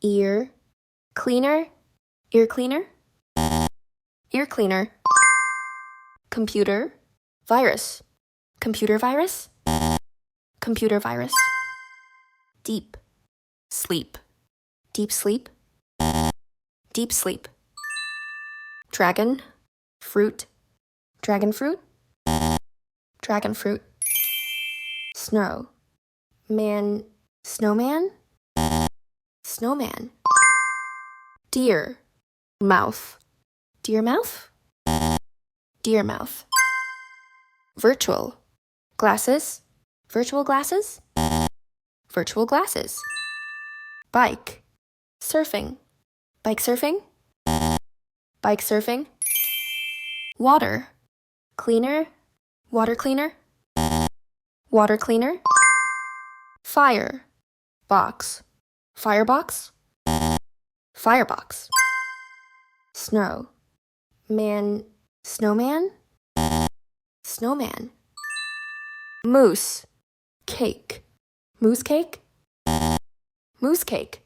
ear, cleaner, ear cleaner, ear cleaner, computer, virus, computer virus, computer virus, deep, sleep, deep sleep, deep sleep, dragon, fruit, dragon fruit, dragon fruit, snow, man, snowman, snowman, deer, mouth, deer mouth, deer mouth, virtual, glasses, virtual glasses, virtual glasses, bike, surfing, bike surfing, bike surfing, water, cleaner, water cleaner, water cleaner, fire, box, firebox, firebox, snow, man, snowman, snowman, moose, cake, moose cake, moose cake,